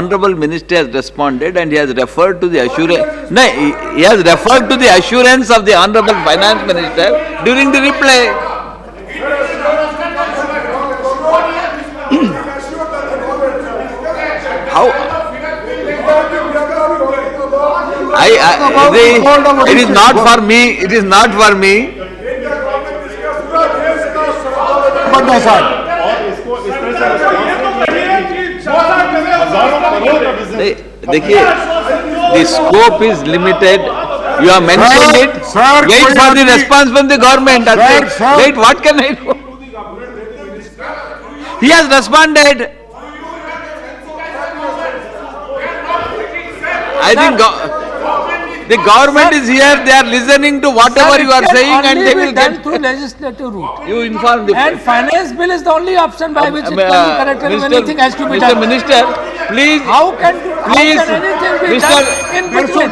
Honorable Minister has responded and he has referred to the assurance. No, he has referred to the assurance of the Honorable Finance Minister during the reply. How? It is not for me. It is not for me. देखिए, the scope is limited. You have mentioned it. Wait for the response from the government. Wait, what can I do? He has responded. I think the government is here. They are listening to whatever you are saying, and they will get through legislative route. You inform the. And finance bill is the only option by which it can be corrected if anything has to be Mr. done. Minister, please. How can anything be done in between?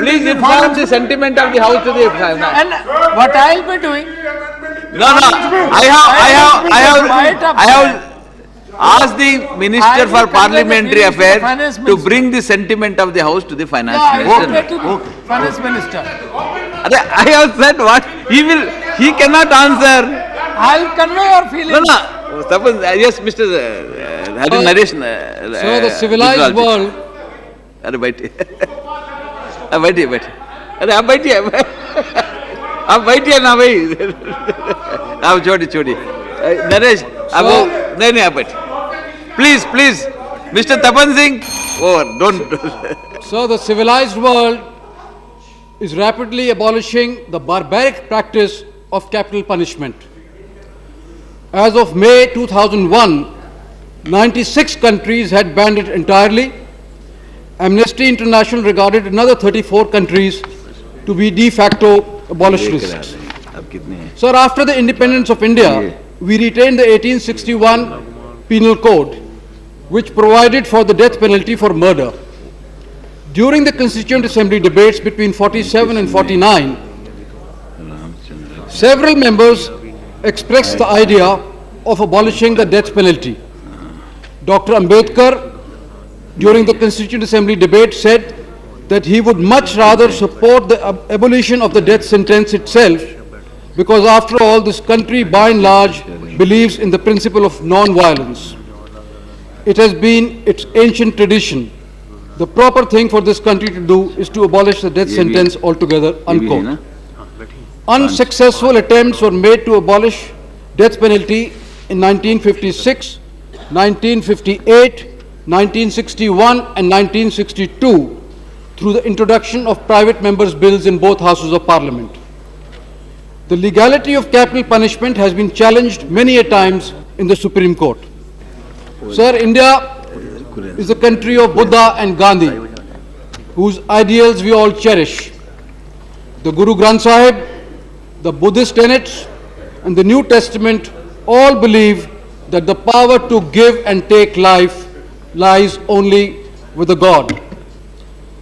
Please inform the sentiment of the House to the. And what I will be doing? No. I have asked the Minister for Parliamentary Affairs to bring the sentiment of the House to the Finance Minister. Finance Minister. I have said what he cannot answer. I will convey your feelings. No. Suppose, yes, Mr. Naresh. So the civilized world. अरे बैठिए, अरे आप बैठिए, आप बैठिए ना भाई, आप छोड़िए, नरेश, आप नहीं आप बैठिए, please, Mr. Tapan Singh, don't. So the civilized world is rapidly abolishing the barbaric practice of capital punishment. As of May 2001, 96 countries had banned it entirely. Amnesty International regarded another 34 countries to be de facto abolitionists. Sir, after the independence of India, we retained the 1861 Penal Code, which provided for the death penalty for murder. During the Constituent Assembly debates between 47 and 49, several members expressed the idea of abolishing the death penalty. Dr. Ambedkar, during the Constituent Assembly debate, said that he would much rather support the abolition of the death sentence itself, because after all, this country by and large believes in the principle of non-violence. It has been its ancient tradition. The proper thing for this country to do is to abolish the death sentence altogether, unquote. Unsuccessful attempts were made to abolish death penalty in 1956, 1958, 1961 and 1962 through the introduction of private members' bills in both houses of parliament. The legality of capital punishment has been challenged many a times in the Supreme Court. Sir, India is a country of Buddha and Gandhi, whose ideals we all cherish. The Guru Granth Sahib, the Buddhist tenets and the New Testament all believe that the power to give and take life lies only with the God.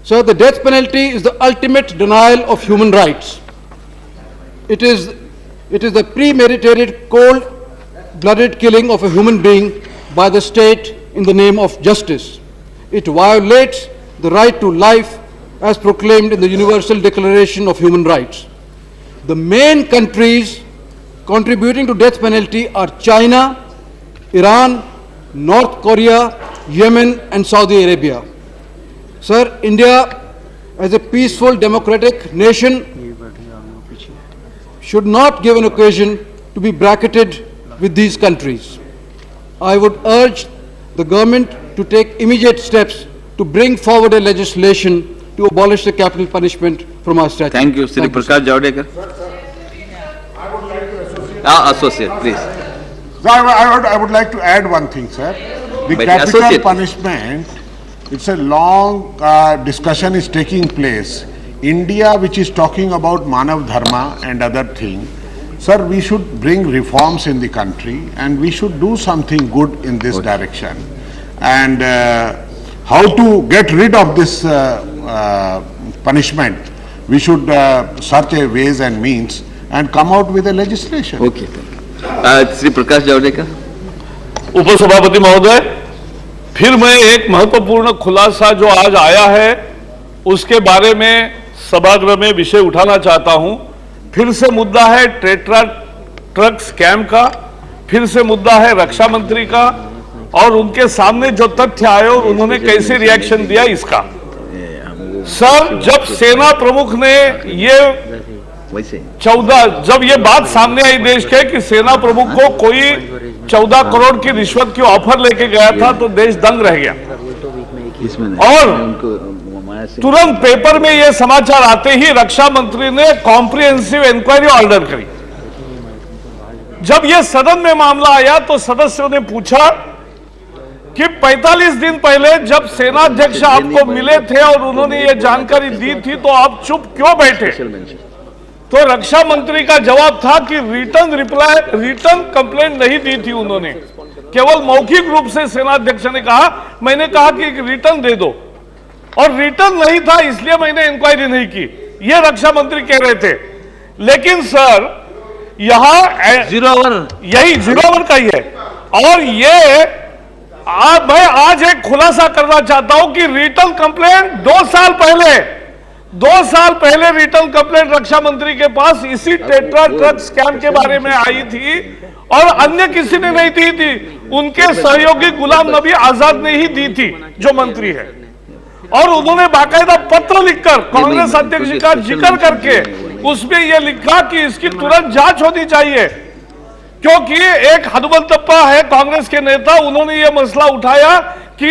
So the death penalty is the ultimate denial of human rights. It is the premeditated, cold-blooded killing of a human being by the state in the name of justice. It violates the right to life as proclaimed in the Universal Declaration of Human Rights. The main countries contributing to death penalty are China, Iran, North Korea, Yemen and Saudi Arabia. Sir, India as a peaceful democratic nation should not give an occasion to be bracketed with these countries. I would urge the government to take immediate steps to bring forward a legislation to abolish the capital punishment from our statute. Thank you, Sri Prakash Javadekar. Associate, please. I would like to add one thing, sir. The capital punishment, it's a long discussion is taking place. India, which is talking about Manav Dharma and other things, sir, we should bring reforms in the country and we should do something good in this direction. And how to get rid of this punishment, we should search a ways and means and come out with a legislation. Okay. Sri Prakash Javadekar. उपसभापति महोदय, फिर मैं एक महत्वपूर्ण खुलासा जो आज आया है उसके बारे में सभागृह में विषय उठाना चाहता हूं। फिर से मुद्दा है टेट्रा ट्रक स्कैम का, फिर से मुद्दा है रक्षा मंत्री का, और उनके सामने जो तथ्य आए और उन्होंने कैसे रिएक्शन दिया इसका। सर, जब सेना प्रमुख ने ये 14 जब ये बात सामने आई देश के कि सेना प्रमुख को कोई 14 करोड़ की रिश्वत की ऑफर लेके गया था तो देश दंग रह गया। और तुरंत पेपर में ये समाचार आते ही रक्षा मंत्री ने कॉम्प्रिहेंसिव इंक्वायरी ऑर्डर करी। जब ये सदन में मामला आया तो सदस्यों ने पूछा कि 45 दिन पहले जब सेनाध्यक्ष आपको मिले थे और उन्होंने ये जानकारी दी थी तो आप चुप क्यों बैठे? तो रक्षा मंत्री का जवाब था कि रिटर्न कंप्लेंट नहीं दी थी उन्होंने, केवल मौखिक रूप से सेनाध्यक्ष ने कहा, मैंने कहा कि रिटर्न दे दो, और रिटर्न नहीं था इसलिए मैंने इंक्वायरी नहीं की, ये रक्षा मंत्री कह रहे थे। लेकिन सर यहां यही 0 ओवर का ही है। और ये मैं आज एक खुलासा करना चाहता हूं कि रिटर्न कंप्लेंट 2 साल पहले रिटर्न कंप्लेंट रक्षा मंत्री के पास इसी टेट्रा ट्रक स्कैम के बारे में आई थी और अन्य किसी ने नहीं दी थी, उनके सहयोगी गुलाम नबी आजाद ने ही दी थी जो मंत्री है। और उन्होंने बाकायदा पत्र लिखकर कांग्रेस अध्यक्ष का जिक्र करके उसमें यह लिखा कि इसकी तुरंत जांच होनी चाहिए, क्योंकि एक हनुमंतप्पा है कांग्रेस के नेता, उन्होंने यह मसला उठाया कि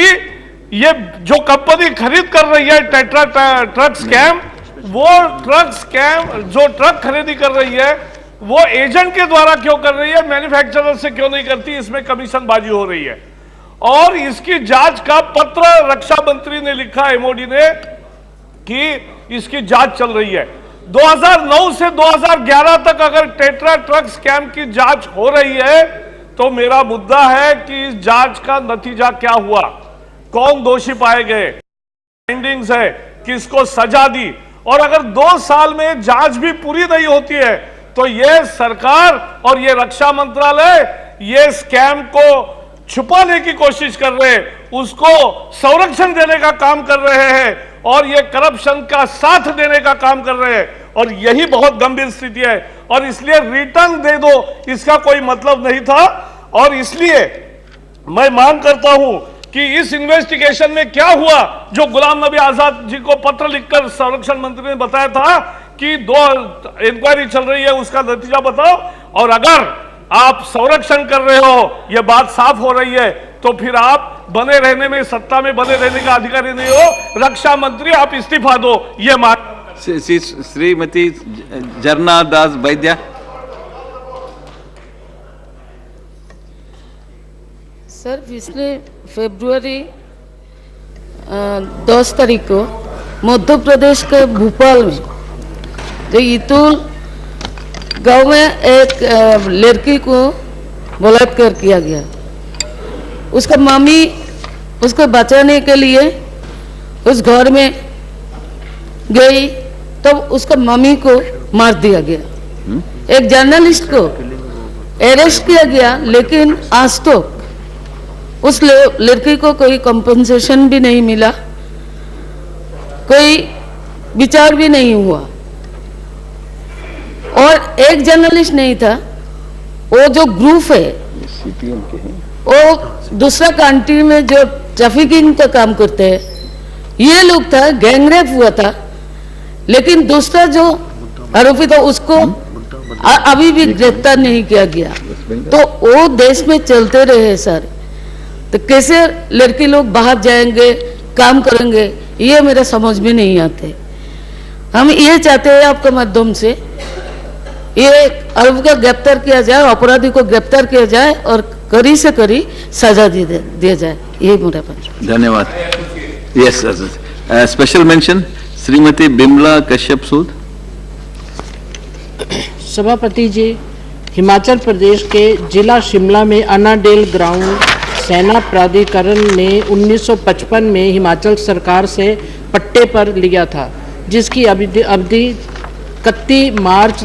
ये जो कंपनी खरीद कर रही है टेट्रा ट्रक स्कैम, वो ट्रक स्कैम जो ट्रक खरीदी कर रही है वो एजेंट के द्वारा क्यों कर रही है, मैन्युफैक्चरर से क्यों नहीं करती, इसमें कमीशनबाजी हो रही है। और इसकी जांच का पत्र रक्षा मंत्री ने लिखा एमओडी ने कि इसकी जांच चल रही है। 2009 से 2011 तक अगर टेट्रा ट्रक स्कैम की जांच हो रही है तो मेरा मुद्दा है कि इस जांच का नतीजा क्या हुआ, कौन दोषी पाए गए, फाइंडिंग्स है, किसको सजा दी। और अगर 2 साल में जांच भी पूरी नहीं होती है तो यह सरकार और यह रक्षा मंत्रालय ये स्कैम को छुपाने की कोशिश कर रहे हैं, उसको संरक्षण देने का काम कर रहे हैं और ये करप्शन का साथ देने का काम कर रहे हैं, और यही बहुत गंभीर स्थिति है। और इसलिए रिटर्न दे दो इसका कोई मतलब नहीं था। और इसलिए मैं मांग करता हूं कि इस इन्वेस्टिगेशन में क्या हुआ जो गुलाम नबी आजाद जी को पत्र लिखकर संरक्षण मंत्री ने बताया था कि 2 इंक्वायरी चल रही है, उसका नतीजा बताओ। और अगर आप संरक्षण कर रहे हो, यह बात साफ हो रही है, तो फिर आप बने रहने में, सत्ता में बने रहने का अधिकारी नहीं हो। रक्षा मंत्री आप इस्तीफा दो, ये मांग। श्रीमती जरना दास वैद्या। सर, पिछले फरवरी 10 तारीख को मध्य प्रदेश के भोपाल में जो ईतुल गांव में एक लड़की को बलात्कार किया गया। उसका मम्मी उसको बचाने के लिए उस घर में गई, तब उसका मम्मी को मार दिया गया। एक जर्नलिस्ट को अरेस्ट किया गया, लेकिन आज तक उस लड़की को कोई कंपनसेशन भी नहीं मिला, कोई विचार भी नहीं हुआ। और एक जर्नलिस्ट नहीं था, वो जो ग्रुप है वो दूसरा कंट्री में जो ट्रैफिकिंग का काम करते हैं, ये लोग था, गैंगरेप हुआ था, लेकिन दूसरा जो आरोपी था उसको अभी भी गिरफ्तार नहीं किया गया। तो वो देश में चलते रहे सर, तो कैसे लड़की लोग बाहर जाएंगे, काम करेंगे, ये मेरा समझ में नहीं आते। हम ये चाहते हैं आपके माध्यम से ये आरोपी को गिरफ्तार किया जाए, अपराधी को गिरफ्तार किया जाए और कड़ी से कड़ी सजा दिया जाए, यही मेरा प्रश्न। धन्यवाद। Yes, special mention Shrimati Bimla Kashyap Sood. सभापति जी, हिमाचल प्रदेश के जिला शिमला में अन्नाडेल ग्राउंड सेना प्राधिकरण ने 1955 में हिमाचल सरकार से पट्टे पर लिया था, जिसकी अवधि 31 मार्च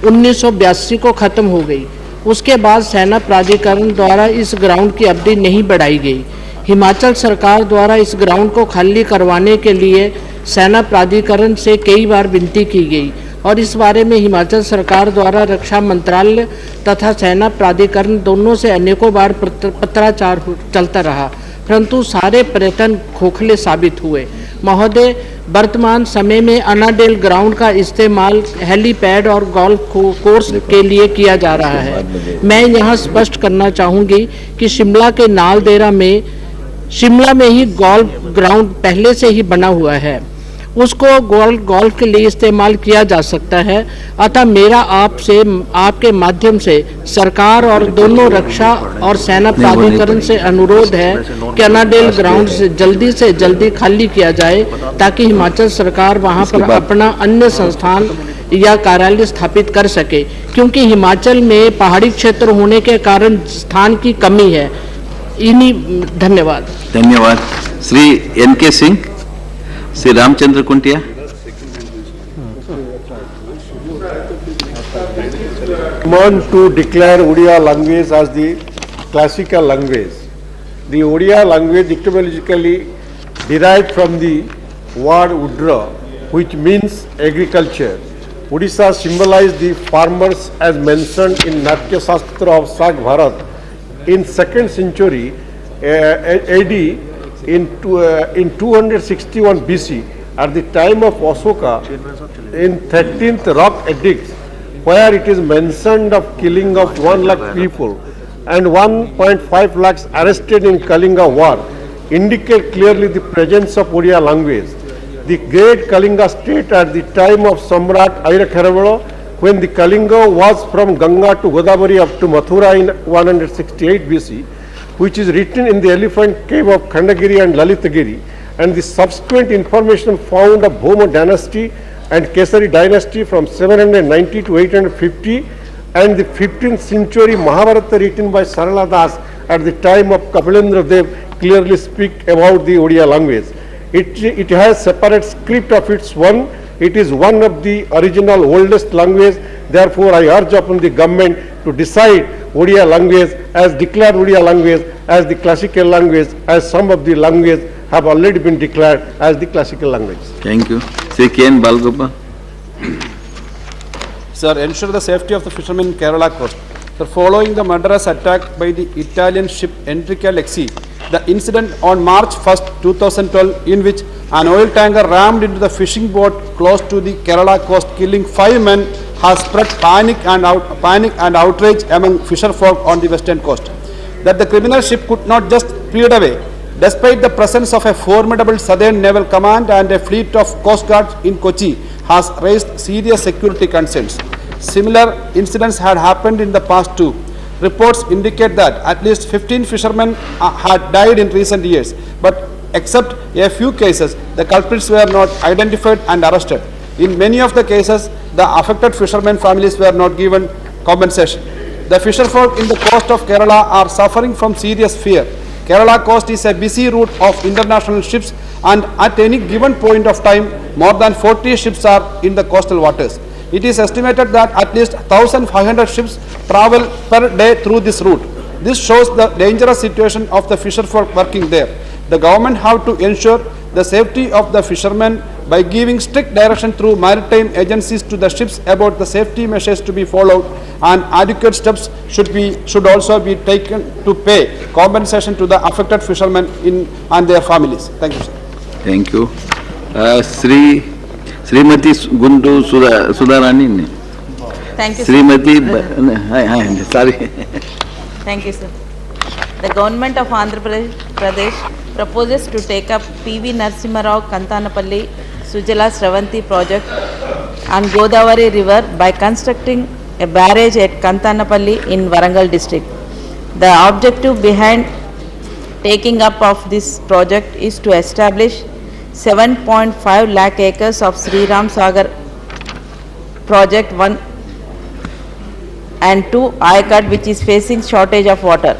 1982 को ख़त्म हो गई। उसके बाद सेना प्राधिकरण द्वारा इस ग्राउंड की अवधि नहीं बढ़ाई गई। हिमाचल सरकार द्वारा इस ग्राउंड को खाली करवाने के लिए सेना प्राधिकरण से कई बार विनती की गई और इस बारे में हिमाचल सरकार द्वारा रक्षा मंत्रालय तथा सेना प्राधिकरण दोनों से अनेकों बार पत्राचार चलता रहा, परंतु सारे प्रयत्न खोखले साबित हुए। महोदय, वर्तमान समय में अनाडेल ग्राउंड का इस्तेमाल हेलीपैड और गोल्फ कोर्स के लिए किया जा रहा है। मैं यहां स्पष्ट करना चाहूंगी कि शिमला के नालदेहरा में ही गोल्फ ग्राउंड पहले से ही बना हुआ है, उसको गोल्फ के लिए इस्तेमाल किया जा सकता है। अतः मेरा आपके माध्यम से सरकार और दोनों रक्षा और सेना प्राधिकरण से अनुरोध है कि अनाडेल ग्राउंड से जल्दी खाली किया जाए ताकि हिमाचल सरकार वहां पर अपना अन्य संस्थान या कार्यालय स्थापित कर सके, क्योंकि हिमाचल में पहाड़ी क्षेत्र होने के कारण स्थान की कमी है। धन्यवाद। धन्यवाद। Shri NK Singh, Shri Ramchandra कुंटिया। Want to declare Odia language as the classical language. The Odia language etymologically derived from the word Udra, which means agriculture. Odisha symbolized the farmers as mentioned in Natya Shastra of Sak Bharat in 2nd century AD in 261 BC at the time of Asoka in 13th rock edict, where it is mentioned of killing of 1 lakh people and 1.5 lakhs arrested in Kalinga war, indicate clearly the presence of Odia language. The great Kalinga state at the time of Samrat Airakharavala, when the Kalinga was from Ganga to Godavari up to Mathura in 168 BC, which is written in the elephant cave of Khandagiri and Lalitagiri, and the subsequent information found of Bhoma dynasty and Kesari dynasty from 790 to 850, and the 15th century Mahabharata written by Sarala Das at the time of Kapilendra Dev clearly speak about the Odia language. It has separate script of its own. It is one of the original oldest language. Therefore, I urge upon the government to decide Odia language as declared Odia language as the classical language, as some of the languages have already been declared as the classical language. Thank you. Sri K.N. Balgopal. Sir, ensure the safety of the fishermen in Kerala coast. Sir, following the murderous attack by the Italian ship Enrica Lexi, the incident on March 1st, 2012, in which an oil tanker rammed into the fishing boat close to the Kerala coast, killing 5 men, has spread panic and outrage among fisherfolk on the western coast. That the criminal ship could not just speed away, despite the presence of a formidable Southern Naval Command and a fleet of Coast Guards in Kochi, has raised serious security concerns. Similar incidents had happened in the past too. Reports indicate that at least 15 fishermen had died in recent years, but except a few cases, the culprits were not identified and arrested. In many of the cases, the affected fishermen families were not given compensation. The fisherfolk in the coast of Kerala are suffering from serious fear. Kerala coast is a busy route of international ships, and at any given point of time, more than 40 ships are in the coastal waters. It is estimated that at least 1,500 ships travel per day through this route. This shows the dangerous situation of the fisherfolk working there. The government have to ensure the safety of the fishermen by giving strict direction through maritime agencies to the ships about the safety measures to be followed, and adequate steps should also be taken to pay compensation to the affected fishermen and their families. Thank you, sir. Thank you. Srimati Gundu Sudharani. Thank you, Srimati, sorry. Thank you, sir. The government of Andhra Pradesh proposes to take up P.V. Narasimha Rao Kantanapalli Sujala Sravanti project on Godavari river by constructing a barrage at Kantanapalli in Warangal district. The objective behind taking up of this project is to establish 7.5 lakh acres of Sri Ram Sagar project 1 and 2 Ayakat, which is facing shortage of water.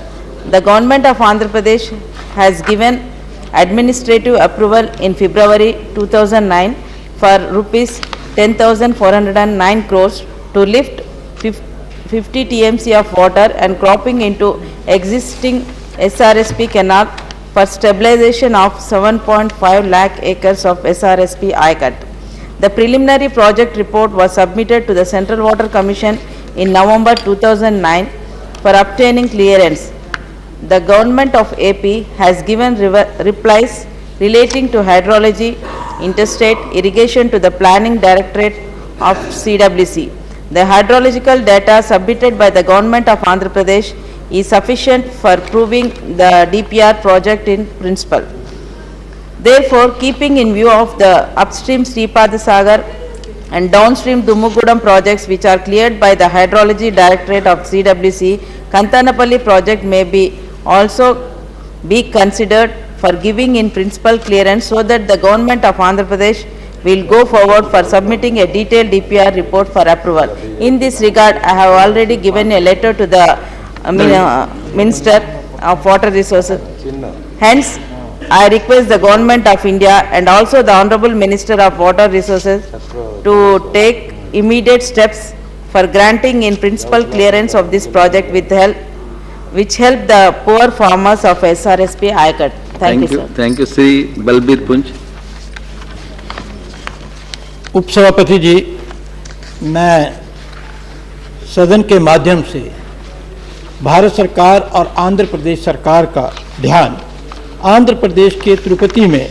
The government of Andhra Pradesh has given administrative approval in February 2009 for rupees 10,409 crores to lift 50 TMC of water and cropping into existing SRSP canal for stabilization of 7.5 lakh acres of SRSP ICUT. The preliminary project report was submitted to the Central Water Commission in November 2009 for obtaining clearance. The government of AP has given replies relating to hydrology, interstate irrigation to the Planning Directorate of CWC. The hydrological data submitted by the government of Andhra Pradesh is sufficient for proving the DPR project in principle. Therefore, keeping in view of the upstream Sripadsagar and downstream Dumugudam projects which are cleared by the Hydrology Directorate of CWC, Kantanapalli project may be also be considered for giving in principle clearance, so that the government of Andhra Pradesh will go forward for submitting a detailed DPR report for approval. In this regard, I have already given a letter to the Minister of Water Resources. Hence, I request the Government of India and also the Honorable Minister of Water Resources to take immediate steps for granting in principle clearance of this project which help the poor farmers of SRSP ICUT. Thank you, sir. Thank you, Sri Balbir Punj. उपसभापति जी, मैं सदन के माध्यम से भारत सरकार और आंध्र प्रदेश सरकार का ध्यान आंध्र प्रदेश के तिरुपति में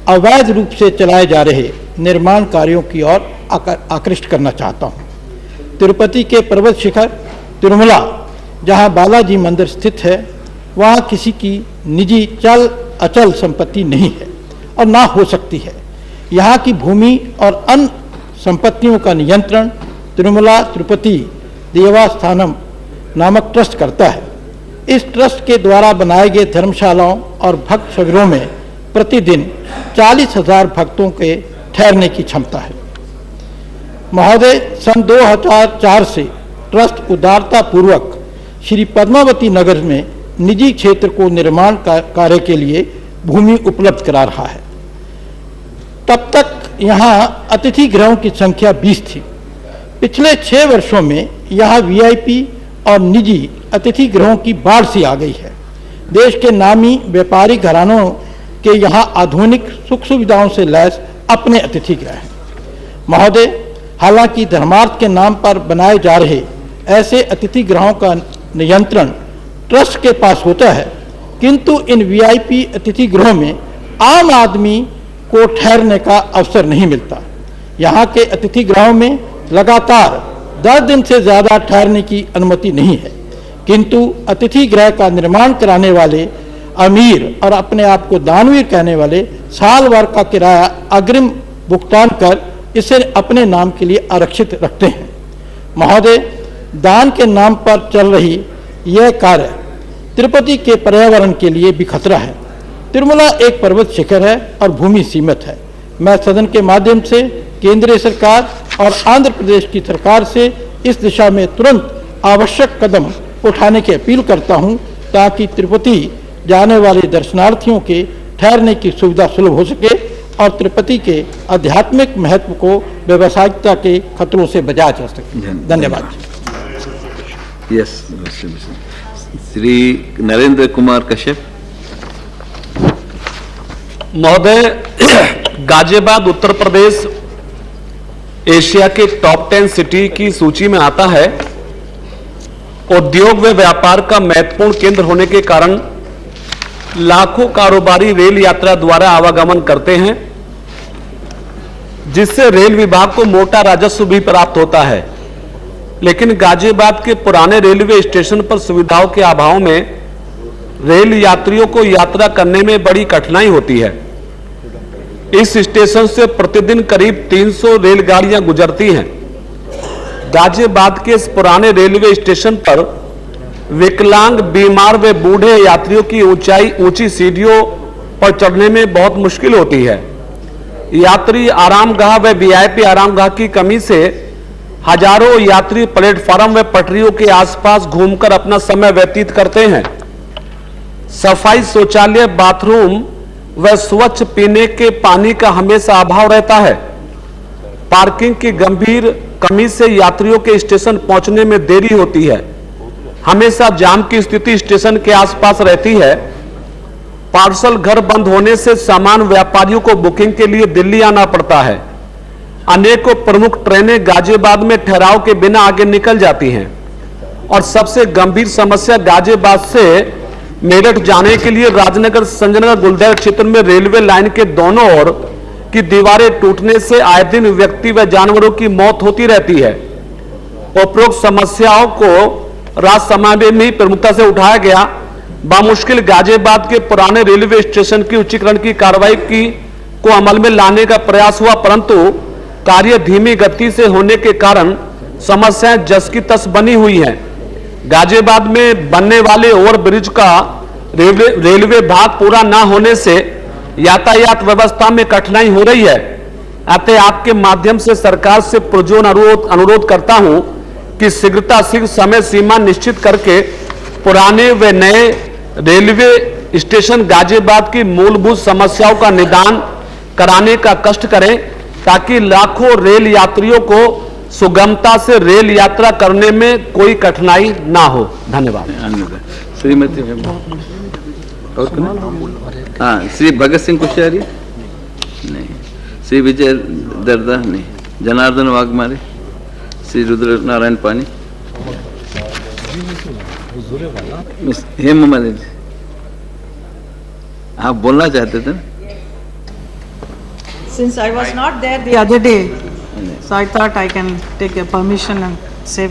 अवैध रूप से चलाए जा रहे निर्माण कार्यों की ओर आकृष्ट करना चाहता हूं। तिरुपति के पर्वत शिखर तिरुमला, जहां बालाजी मंदिर स्थित है, वहां किसी की निजी अचल संपत्ति नहीं है और ना हो सकती है। यहाँ की भूमि और अन्य संपत्तियों का नियंत्रण तिरुमला तिरुपति देवस्थानम नामक ट्रस्ट करता है। इस ट्रस्ट के द्वारा बनाए गए धर्मशालाओं और भक्त शिविरों में प्रतिदिन 40,000 भक्तों के ठहरने की क्षमता है। महोदय, सन 2004 से ट्रस्ट उदारता पूर्वक श्री पद्मावती नगर में निजी क्षेत्र को निर्माण कार्य के लिए भूमि उपलब्ध करा रहा है। तब तक यहाँ अतिथि गृहों की संख्या 20 थी। पिछले 6 वर्षों में यहाँ वीआईपी और निजी अतिथि गृहों की बाढ़ सी आ गई है। देश के नामी व्यापारी घरानों के यहाँ आधुनिक सुख सुविधाओं से लैस अपने अतिथि गृह हैं। महोदय, हालांकि धर्मार्थ के नाम पर बनाए जा रहे ऐसे अतिथि गृहों का नियंत्रण ट्रस्ट के पास होता है, किंतु इन वीआईपी अतिथि गृहों में आम आदमी को ठहरने का अवसर नहीं मिलता। यहाँ के अतिथि गृहों में लगातार 10 दिन से ज़्यादा ठहरने की अनुमति नहीं है, किंतु अतिथि गृह का निर्माण कराने वाले अमीर और अपने आप को दानवीर कहने वाले साल भर का किराया अग्रिम भुगतान कर इसे अपने नाम के लिए आरक्षित रखते हैं। महोदय, दान के नाम पर चल रही यह कार्य तिरुपति के पर्यावरण के लिए भी खतरा है। तिरुमला एक पर्वत शिखर है और भूमि सीमित है। मैं सदन के माध्यम से केंद्रीय सरकार और आंध्र प्रदेश की सरकार से इस दिशा में तुरंत आवश्यक कदम उठाने की अपील करता हूं, ताकि तिरुपति जाने वाले दर्शनार्थियों के ठहरने की सुविधा सुलभ हो सके और तिरुपति के आध्यात्मिक महत्व को व्यावसायिकता के खतरों से बचाया जा सके। धन्यवाद। यस, श्री नरेंद्र कुमार कश्यप। महोदय, गाजियाबाद उत्तर प्रदेश एशिया के टॉप 10 सिटी की सूची में आता है। उद्योग व व्यापार का महत्वपूर्ण केंद्र होने के कारण लाखों कारोबारी रेल यात्रा द्वारा आवागमन करते हैं, जिससे रेल विभाग को मोटा राजस्व भी प्राप्त होता है। लेकिन गाजियाबाद के पुराने रेलवे स्टेशन पर सुविधाओं के अभाव में रेल यात्रियों को यात्रा करने में बड़ी कठिनाई होती है। इस स्टेशन से प्रतिदिन करीब 300 रेलगाड़ियां गुजरती हैं। गाजियाबाद के इस पुराने रेलवे स्टेशन पर विकलांग, बीमार व बूढ़े यात्रियों की ऊंची सीढ़ियों पर चढ़ने में बहुत मुश्किल होती है। यात्री आरामगाह व वीआईपी आरामगाह की कमी से हजारों यात्री प्लेटफार्म व पटरियों के आसपास घूमकर अपना समय व्यतीत करते हैं। सफाई, शौचालय, बाथरूम व स्वच्छ पीने के पानी का हमेशा अभाव रहता है। पार्किंग की गंभीर कमी से यात्रियों के स्टेशन पहुंचने में देरी होती है। हमेशा जाम की स्थिति स्टेशन के आसपास रहती है। पार्सल घर बंद होने से सामान्य व्यापारियों को बुकिंग के लिए दिल्ली आना पड़ता है। अनेकों प्रमुख ट्रेनें गाजियाबाद में ठहराव के बिना आगे निकल जाती हैं और सबसे गंभीर समस्या गाजियाबाद से मेरठ जाने के लिए राजनगर संजयनगर गुलदार क्षेत्र में रेलवे लाइन के दोनों ओर की दीवारें टूटने से आए दिन व्यक्ति व जानवरों की मौत होती रहती है। उपरोक्त समस्याओं को राज्यसभा में प्रमुखता से उठाया गया। बामुश्किल गाजियाबाद के पुराने रेलवे स्टेशन की उच्चीकरण की कार्रवाई को अमल में लाने का प्रयास हुआ, परंतु कार्य धीमी गति से होने के कारण समस्याएं जस की तस बनी हुई हैं। गाजियाबाद में बनने वाले ओवरब्रिज का रेलवे भाग पूरा न होने से यातायात व्यवस्था में कठिनाई हो रही है। अतः आपके माध्यम से सरकार से पुरजोर अनुरोध करता हूं कि शीघ्र समय सीमा निश्चित करके पुराने व नए रेलवे स्टेशन गाजियाबाद की मूलभूत समस्याओं का निदान कराने का कष्ट करें, ताकि लाखों रेल यात्रियों को सुगमता से रेल यात्रा करने में कोई कठिनाई ना हो। धन्यवाद। श्रीमती हाँ, श्री भगत सिंह कोश्यारी नहीं, श्री विजय दर्दा नहीं, जनार्दन वाघमारे, श्री रुद्र नारायण पानी, हेम मालिनी, आप बोलना चाहते थे? Since I was not there the other day, so I thought I can take a permission and say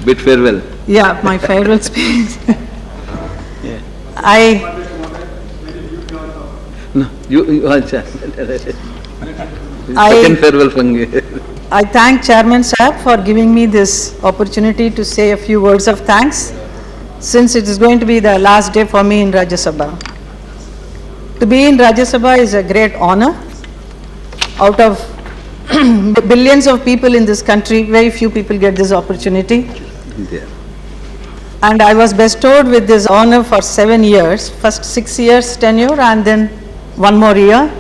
bid farewell. Yeah, my farewell speech. Yeah. No, you second farewell fange. I thank Chairman Sahab for giving me this opportunity to say a few words of thanks, since it is going to be the last day for me in Rajya Sabha. To be in Rajya Sabha is a great honor. Out of billions of people in this country, very few people get this opportunity. Yeah. And I was bestowed with this honor for 7 years, first 6 years tenure and then 1 more year.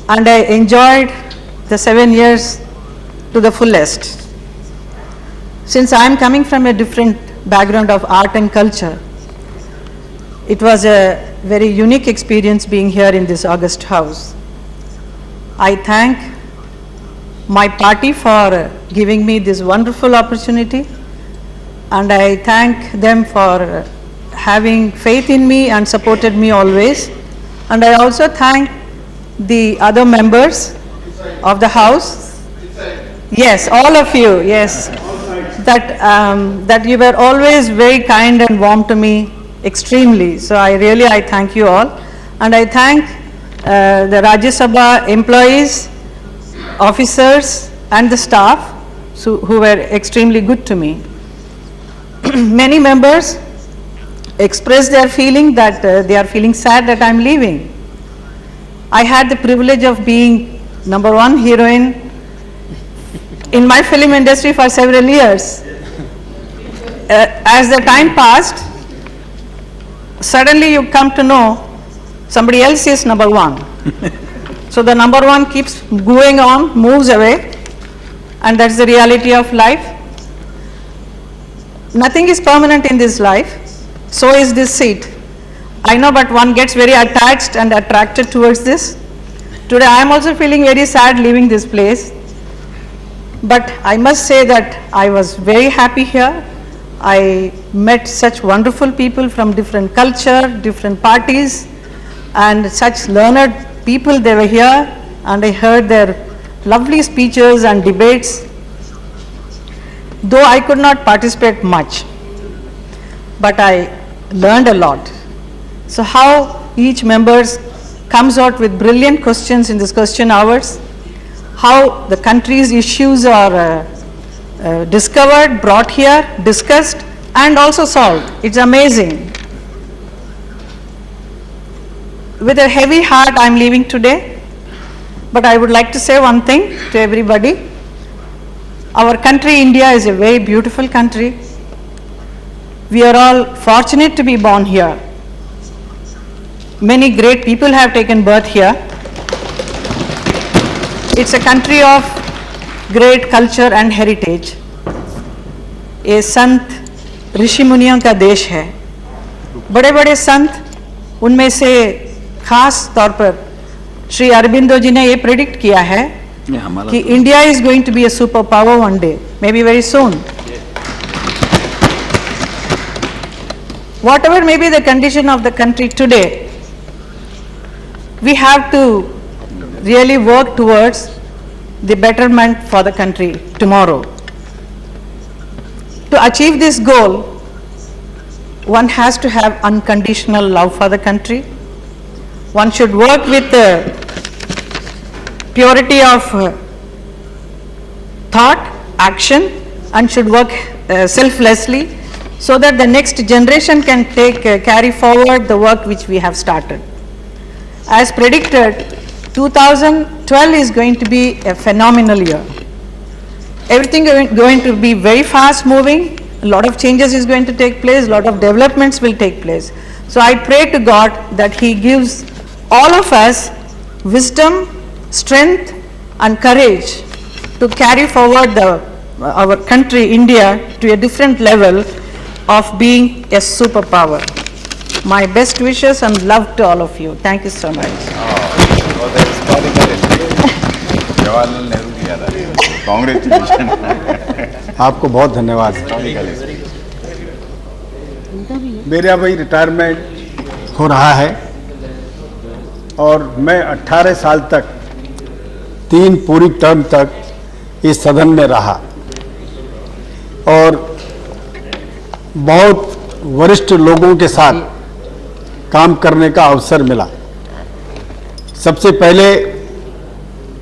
And I enjoyed the 7 years to the fullest. Since I am coming from a different background of art and culture, it was a very unique experience being here in this august house. I thank my party for giving me this wonderful opportunity, and I thank them for having faith in me and supported me always. And I also thank the other members of the house. Yes, all of you, yes, that you were always very kind and warm to me, extremely. So I thank you all, and I thank the Rajya Sabha employees, officers and the staff who were extremely good to me. Many members expressed their feeling that they are feeling sad that I am leaving. I had the privilege of being #1 heroine in my film industry for several years. As the time passed, suddenly you come to know somebody else is #1. So the #1 keeps going on, moves away, and that's the reality of life. Nothing is permanent in this life, so is this seat. I know, but one gets very attached and attracted towards this. Today I am also feeling very sad leaving this place, but I must say that I was very happy here. I met such wonderful people from different culture, different parties, and such learned people. They were here, and I heard their lovely speeches and debates. Though I could not participate much, but I learned a lot. So how each member comes out with brilliant questions in this question hours, how the country's issues are discovered, brought here, discussed, and also solved. It's amazing. With a heavy heart I am leaving today, but I would like to say one thing to everybody. Our country, India, is a very beautiful country. We are all fortunate to be born here. Many great people have taken birth here. It's a country of great culture and heritage. ये संत ऋषि मुनियों का देश है. बड़े बड़े संत उनमें से खास तौर पर श्री अरबिंदो जी ने ये प्रेडिक्ट किया है कि India is going to be a super power one day, maybe very soon. Whatever may be the condition of the country today, we have to really work towards the betterment for the country tomorrow. To achieve this goal, one has to have unconditional love for the country. One should work with the purity of thought, action, and should work selflessly, so that the next generation can carry forward the work which we have started. As predicted, 2012 is going to be a phenomenal year. Everything going to be very fast moving, a lot of changes is going to take place, a lot of developments will take place. So I pray to God that He gives all of us wisdom, strength and courage to carry forward our country, India, to a different level of being a superpower. My best wishes and love to all of you. Thank you so much. Jawaharlal Nehru की याद आ रही है. Congratulation. आपको बहुत धन्यवाद. मेरा भाई retirement हो रहा है और मैं 18 साल तक 3 पूरी टर्म तक इस सदन में रहा और बहुत वरिष्ठ लोगों के साथ काम करने का अवसर मिला. सबसे पहले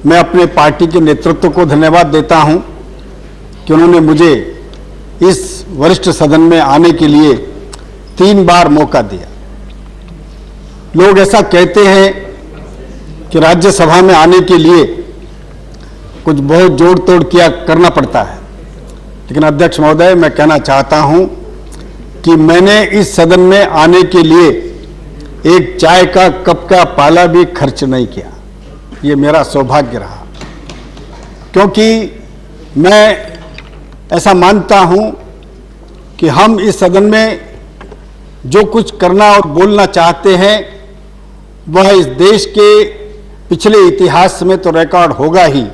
मैं अपने पार्टी के नेतृत्व को धन्यवाद देता हूं कि उन्होंने मुझे इस वरिष्ठ सदन में आने के लिए 3 बार मौका दिया. लोग ऐसा कहते हैं कि राज्यसभा में आने के लिए कुछ बहुत जोड़ तोड़ किया करना पड़ता है, लेकिन अध्यक्ष महोदय, मैं कहना चाहता हूं कि मैंने इस सदन में आने के लिए एक चाय का कप का पाला भी खर्च नहीं किया. ये मेरा सौभाग्य रहा, क्योंकि मैं ऐसा मानता हूं कि हम इस सदन में जो कुछ करना और बोलना चाहते हैं वह इस देश के पिछले इतिहास में तो रिकॉर्ड होगा ही,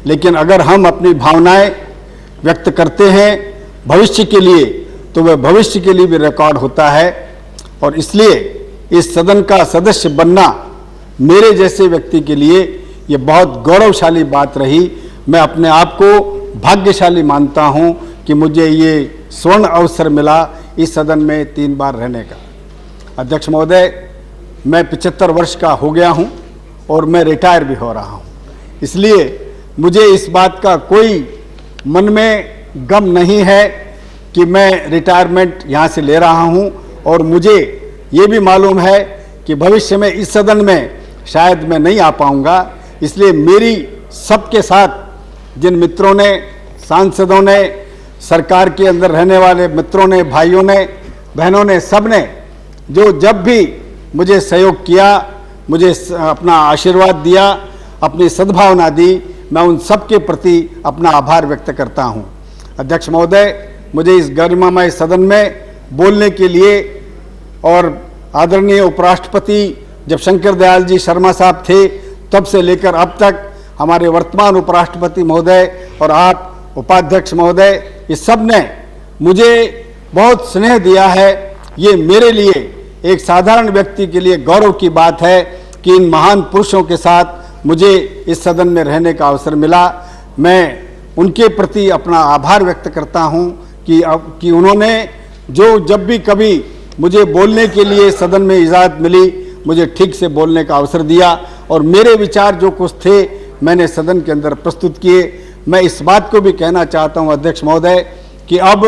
लेकिन अगर हम अपनी भावनाएं व्यक्त करते हैं भविष्य के लिए तो वह भविष्य के लिए भी रिकॉर्ड होता है. और इसलिए इस सदन का सदस्य बनना मेरे जैसे व्यक्ति के लिए ये बहुत गौरवशाली बात रही. मैं अपने आप को भाग्यशाली मानता हूं कि मुझे ये स्वर्ण अवसर मिला इस सदन में 3 बार रहने का. अध्यक्ष महोदय, मैं 75 वर्ष का हो गया हूं और मैं रिटायर भी हो रहा हूं, इसलिए मुझे इस बात का कोई मन में गम नहीं है कि मैं रिटायरमेंट यहाँ से ले रहा हूँ. और मुझे ये भी मालूम है कि भविष्य में इस सदन में शायद मैं नहीं आ पाऊँगा, इसलिए मेरी सबके साथ जिन मित्रों ने, सांसदों ने, सरकार के अंदर रहने वाले मित्रों ने, भाइयों ने, बहनों ने, सब ने जो जब भी मुझे सहयोग किया, मुझे अपना आशीर्वाद दिया, अपनी सद्भावना दी, मैं उन सब के प्रति अपना आभार व्यक्त करता हूं. अध्यक्ष महोदय, मुझे इस गरिमामय सदन में बोलने के लिए और आदरणीय उपराष्ट्रपति जब शंकर दयाल जी शर्मा साहब थे तब से लेकर अब तक हमारे वर्तमान उपराष्ट्रपति महोदय और आप उपाध्यक्ष महोदय, ये सब ने मुझे बहुत स्नेह दिया है. ये मेरे लिए एक साधारण व्यक्ति के लिए गौरव की बात है कि इन महान पुरुषों के साथ मुझे इस सदन में रहने का अवसर मिला. मैं उनके प्रति अपना आभार व्यक्त करता हूं कि उन्होंने जो जब भी कभी मुझे बोलने के लिए सदन में इजाज़त मिली, मुझे ठीक से बोलने का अवसर दिया और मेरे विचार जो कुछ थे मैंने सदन के अंदर प्रस्तुत किए. मैं इस बात को भी कहना चाहता हूं अध्यक्ष महोदय कि अब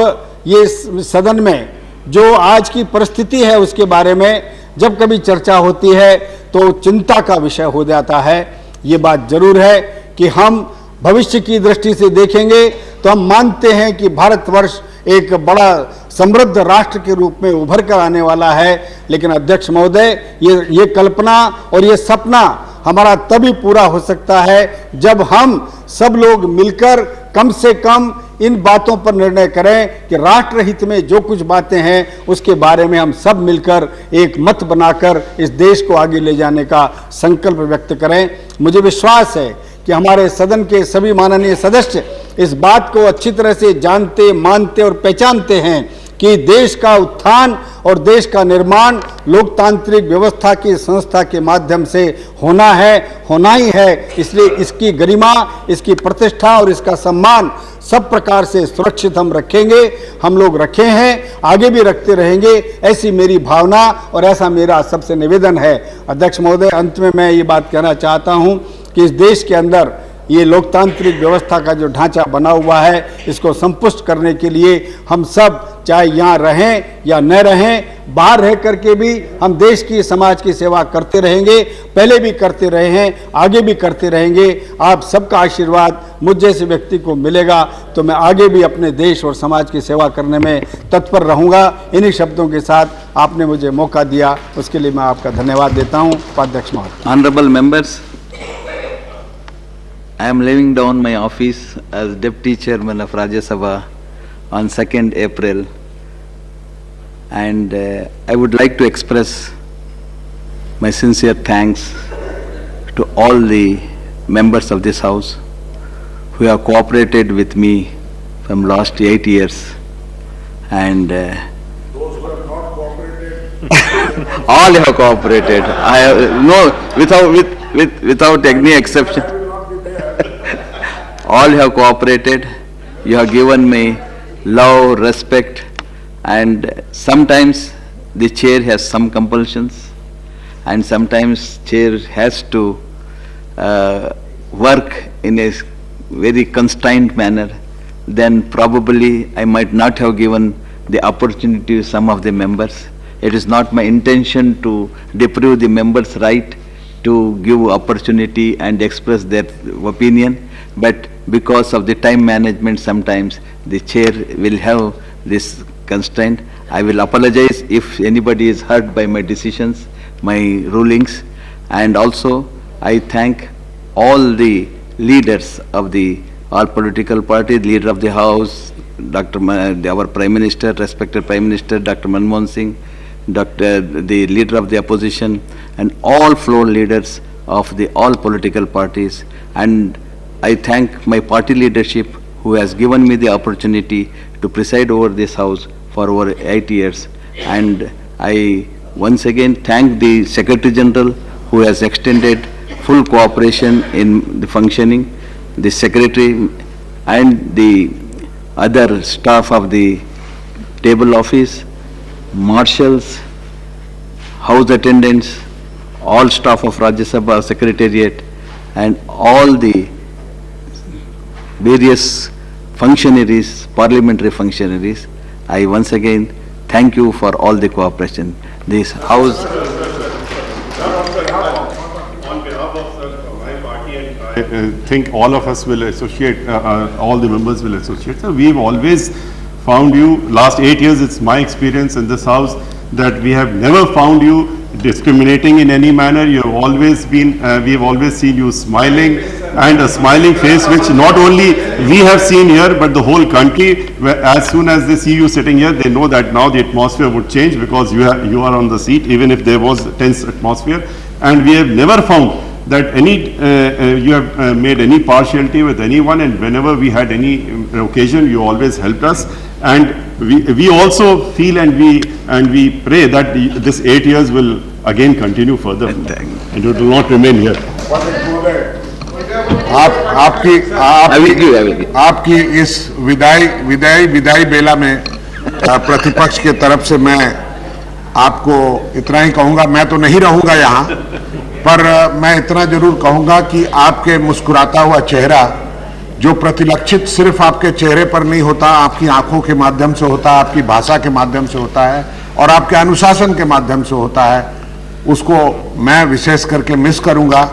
ये सदन में जो आज की परिस्थिति है उसके बारे में जब कभी चर्चा होती है तो चिंता का विषय हो जाता है. ये बात जरूर है कि हम भविष्य की दृष्टि से देखेंगे तो हम मानते हैं कि भारतवर्ष एक बड़ा समृद्ध राष्ट्र के रूप में उभर कर आने वाला है. लेकिन अध्यक्ष महोदय, ये कल्पना और ये सपना हमारा तभी पूरा हो सकता है जब हम सब लोग मिलकर कम से कम इन बातों पर निर्णय करें कि राष्ट्र हित में जो कुछ बातें हैं उसके बारे में हम सब मिलकर एक मत बनाकर इस देश को आगे ले जाने का संकल्प व्यक्त करें। मुझे विश्वास है कि हमारे सदन के सभी माननीय सदस्य इस बात को अच्छी तरह से जानते, मानते और पहचानते हैं कि देश का उत्थान और देश का निर्माण लोकतांत्रिक व्यवस्था की संस्था के माध्यम से होना ही है। इसलिए इसकी गरिमा, इसकी प्रतिष्ठा और इसका सम्मान सब प्रकार से सुरक्षित हम रखेंगे। हम लोग रखे हैं, आगे भी रखते रहेंगे, ऐसी मेरी भावना और ऐसा मेरा सबसे निवेदन है। अध्यक्ष महोदय, अंत में मैं ये बात कहना चाहता हूँ कि इस देश के अंदर ये लोकतांत्रिक व्यवस्था का जो ढांचा बना हुआ है, इसको संपुष्ट करने के लिए हम सब, चाहे यहाँ रहें या न रहें, बाहर रह करके भी हम देश की, समाज की सेवा करते रहेंगे। पहले भी करते रहे हैं, आगे भी करते रहेंगे। आप सबका आशीर्वाद मुझ जैसे व्यक्ति को मिलेगा तो मैं आगे भी अपने देश और समाज की सेवा करने में तत्पर रहूँगा। इन्हीं शब्दों के साथ आपने मुझे मौका दिया, उसके लिए मैं आपका धन्यवाद देता हूँ। उपाध्यक्ष महोदय। Honorable members, I am laying down my office as Deputy Chairman of Rajya Sabha on 2nd April, and I would like to express my sincere thanks to all the members of this House who have cooperated with me from last 8 years, and Those who have not cooperated, all have cooperated. I have, no, without any exception. All have cooperated. You have given me love, respect, and sometimes the chair has some compulsions, and sometimes chair has to work in a very constrained manner. Then probably I might not have given the opportunity to some of the members. It is not my intention to deprive the members' right to give opportunity and express their opinion, but because of the time management, sometimes the chair will have this constraint. I will apologize if anybody is hurt by my decisions, my rulings, and also I thank all the leaders of the all political parties, leader of the House, our Prime Minister, respected Prime Minister, Dr. Manmohan Singh, the leader of the opposition, and all floor leaders of the all political parties. And I thank my party leadership who has given me the opportunity to preside over this House for over 8 years. And I once again thank the Secretary General who has extended full cooperation in the functioning, the Secretary and the other staff of the table office, marshals, house attendants, all staff of Rajya Sabha Secretariat, and all the various functionaries, parliamentary functionaries. I once again thank you for all the cooperation. This House. On behalf of my party, and I think all of us will associate, all the members will associate. So we've always found you, last 8 years, it's my experience in this House, that we have never found you discriminating in any manner. You have always been, we have always seen you smiling, and a smiling face which not only we have seen here but the whole country. Where as soon as they see you sitting here, they know that now the atmosphere would change because you are on the seat, even if there was tense atmosphere. And we have never found that you have made any partiality with anyone, and whenever we had any occasion, you always helped us. And we also feel and we pray that this 8 years will again continue further, and it will not remain here. आपकी इस विदाई बेला में प्रतिपक्ष के तरफ से मैं आपको इतना ही कहूंगा। मैं तो नहीं रहूंगा यहाँ, पर मैं इतना जरूर कहूंगा कि आपके मुस्कुराता हुआ चेहरा, जो प्रतिलक्षित सिर्फ आपके चेहरे पर नहीं होता, आपकी आंखों के माध्यम से होता है, आपकी भाषा के माध्यम से होता है और आपके अनुशासन के माध्यम से होता है, उसको मैं विशेष करके मिस करूंगा।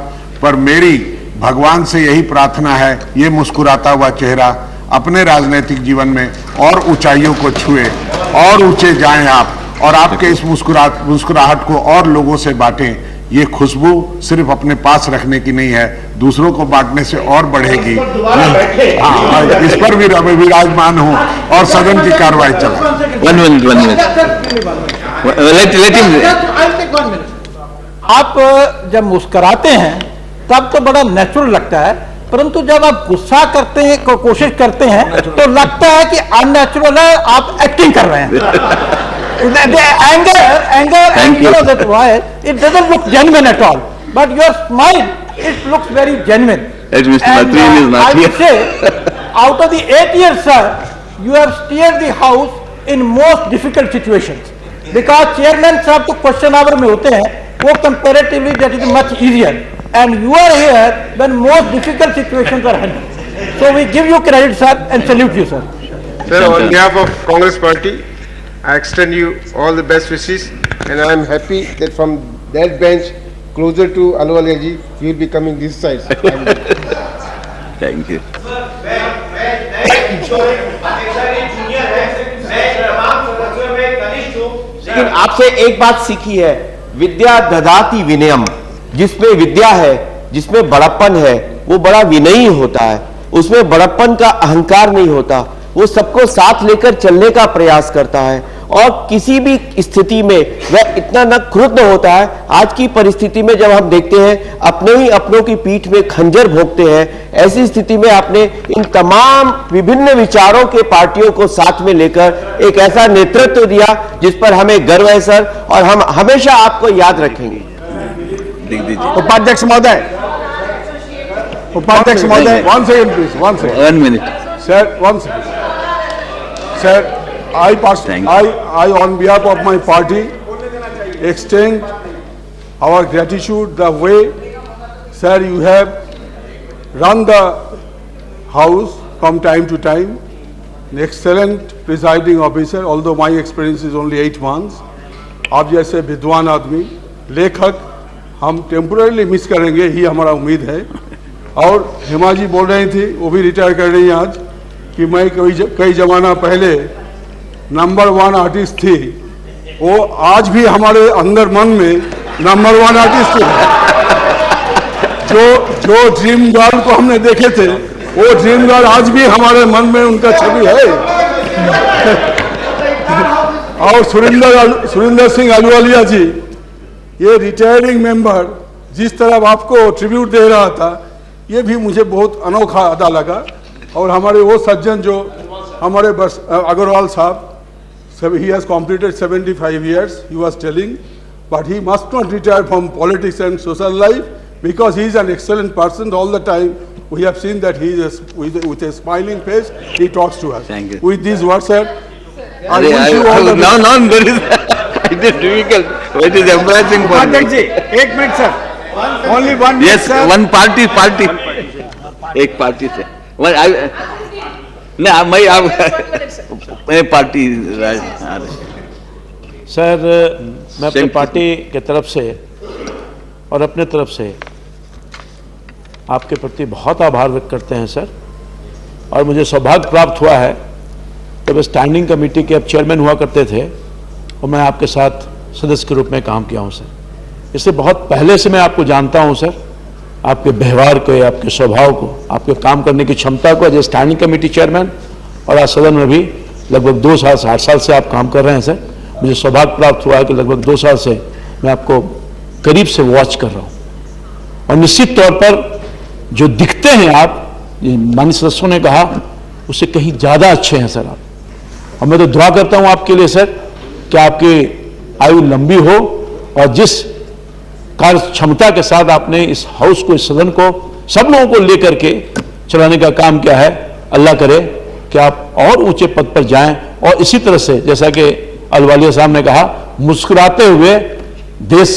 पर मेरी भगवान से यही प्रार्थना है, ये मुस्कुराता हुआ चेहरा अपने राजनीतिक जीवन में और ऊंचाइयों को छुए और ऊंचे जाएं आप, और आपके इस मुस्कुराहट को और लोगों से बांटें। ये खुशबू सिर्फ अपने पास रखने की नहीं है, दूसरों को बांटने से और बढ़ेगी। इस पर भी विराजमान हूँ और सदन की कार्रवाई चल रही है। आप जब मुस्कुराते हैं तब तो बड़ा नेचुरल लगता है, परंतु जब आप गुस्सा करते हैं, कोशिश करते हैं, तो लगता है कि अननेचुरल है, आप एक्टिंग कर रहे हैं। It doesn't look genuine at all, but your smile, it looks very genuine. And I would say, out of the 8 years, sir, you have steered the house in most difficult situations. Because chairman साहब तो question hour में होते हैं, वो comparatively that is much easier. And you are here when most difficult situations are handled. So we give you credit, sir, and salute you, sir. Sir, on behalf of Congress Party, I extend you all the best wishes, and I am happy that from that bench closer to Ahluwalia ji, you will be coming this side. Thank you. लेकिन आपसे एक बात सीखी है, विद्या ददाति विनयम, जिसमें विद्या है, जिसमें बड़प्पन है, वो बड़ा विनयी होता है, उसमें बड़प्पन का अहंकार नहीं होता, वो सबको साथ लेकर चलने का प्रयास करता है और किसी भी स्थिति में वह इतना न क्रुद्ध होता है। आज की परिस्थिति में जब हम देखते हैं अपने ही अपनों की पीठ में खंजर भोंकते हैं, ऐसी स्थिति में आपने इन तमाम विभिन्न विचारों के पार्टियों को साथ में लेकर एक ऐसा नेतृत्व दिया जिस पर हमें गर्व है सर, और हम हमेशा आपको याद रखेंगे। उपाध्यक्ष महोदय, उपाध्यक्ष महोदय, 1 second please, 1 second, 1 minute, sir, 1 second, sir. I on behalf of my party extend our gratitude the way, sir, you have run the house from time to time, an excellent presiding officer, although my experience is only 8 months. आप जैसे विद्वान आदमी, लेखक हम temporarily miss करेंगे ही हमारा उम्मीद है। और हेमा जी बोल रही थी, वो भी रिटायर कर रही हैं आज, कि मैं कई जमाना पहले नंबर 1 आर्टिस्ट थी, वो आज भी हमारे अंदर मन में नंबर 1 आर्टिस्ट थी। जो ड्रीम गर्ल को हमने देखे थे, वो ड्रीम गर्ल आज भी हमारे मन में उनका छवि है। और सुरेंद्र सिंह अहलूवालिया जी, ये रिटायरिंग मेंबर जिस तरह आपको ट्रिब्यूट दे रहा था, ये भी मुझे बहुत अनोखा अदा लगा। और हमारे वो सज्जन जो हमारे अग्रवाल साहब, he has completed 75 years, he was telling, but he must not retire from politics and social life because he is an excellent person all the time. We have seen that he is with a smiling face, he talks to us. Thank you. With these words, sir, I wish you all the best. No, it is difficult. It is embarrassing for me. 1 minute, sir. Only 1 minute, yes, sir. one party. एक party से मैं party sir, मैं अपनी party के तरफ से और अपने तरफ से आपके प्रति बहुत आभार व्यक्त करते हैं सर। और मुझे सौभाग्य प्राप्त हुआ है जब स्टैंडिंग कमेटी के अब चेयरमैन हुआ करते थे और मैं आपके साथ सदस्य के रूप में काम किया हूं सर। इससे बहुत पहले से मैं आपको जानता हूं सर, आपके व्यवहार को, आपके स्वभाव को, आपके काम करने की क्षमता को as a standing committee chairman, और आज सदन में भी लगभग 2 साल से 8 साल से आप काम कर रहे हैं सर। मुझे सौभाग्य प्राप्त हुआ है कि लगभग 2 साल से मैं आपको करीब से वॉच कर रहा हूं, और निश्चित तौर पर जो दिखते हैं आप, माननीय सदस्यों ने कहा, उससे कहीं ज्यादा अच्छे हैं सर आप। और मैं तो दुआ करता हूं आपके लिए सर कि आपकी आयु लंबी हो, और जिस कार्य क्षमता के साथ आपने इस हाउस को, इस सदन को, सब लोगों को लेकर के चलाने का काम किया है, अल्लाह करे कि आप और ऊंचे पद पर जाएं। और इसी तरह से जैसा कि अहलूवालिया साहब ने कहा, मुस्कुराते हुए देश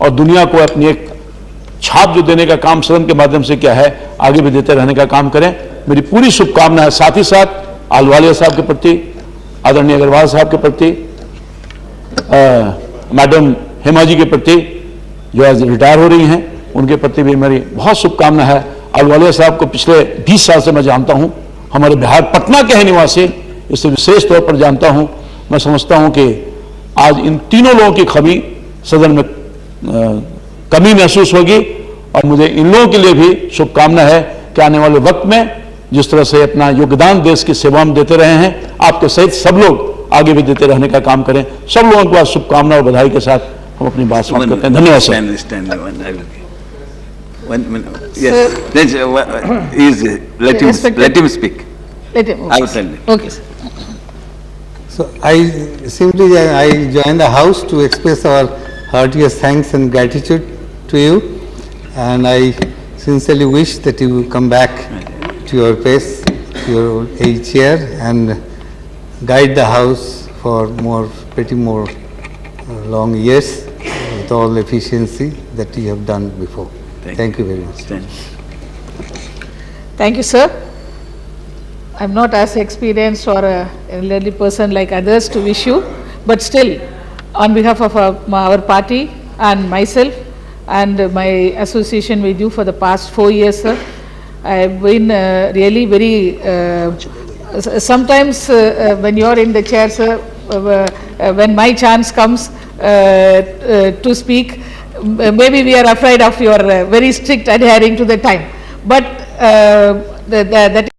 और दुनिया को अपनी एक छाप जो देने का काम सदन के माध्यम से किया है, आगे भी देते रहने का काम करें। मेरी पूरी शुभकामना है। साथ ही साथ अहलूवालिया साहब के प्रति, आदरणीय अग्रवाल साहब के प्रति, मैडम हेमा जी के प्रति जो आज रिटायर हो रही हैं, उनके प्रति भी मेरी बहुत शुभकामना है। अहलूवालिया साहब को पिछले 20 साल से मैं जानता हूं, हमारे बिहार पटना के हैं निवासी, इससे विशेष तौर पर जानता हूं। मैं समझता हूं कि आज इन तीनों लोगों की खबी सदन में कमी महसूस होगी। और मुझे इन लोगों के लिए भी शुभकामना है कि आने वाले वक्त में जिस तरह से अपना योगदान देश की सेवा में देते रहे हैं, आपके सहित सब लोग आगे भी देते रहने का काम करें। सब लोगों को शुभकामना और बधाई के साथ हम अपनी बात समाप्त करते हैं। धन्यवाद sir. Let him speak. Let him. I will tell you. Okay, sir. So I joined the House to express our heartiest thanks and gratitude to you, and I sincerely wish that you will come back to your place, to your age chair, and guide the House for pretty more long years with all efficiency that you have done before. Thank you very much. Thank you, sir. I'm not as experienced or a elderly person like others to wish you, but still, on behalf of our party and myself and my association with you for the past 4 years, sir, I've been really very, sometimes when you're in the chair, sir, when my chance comes to speak, maybe we are afraid of your very strict adhering to the time. But that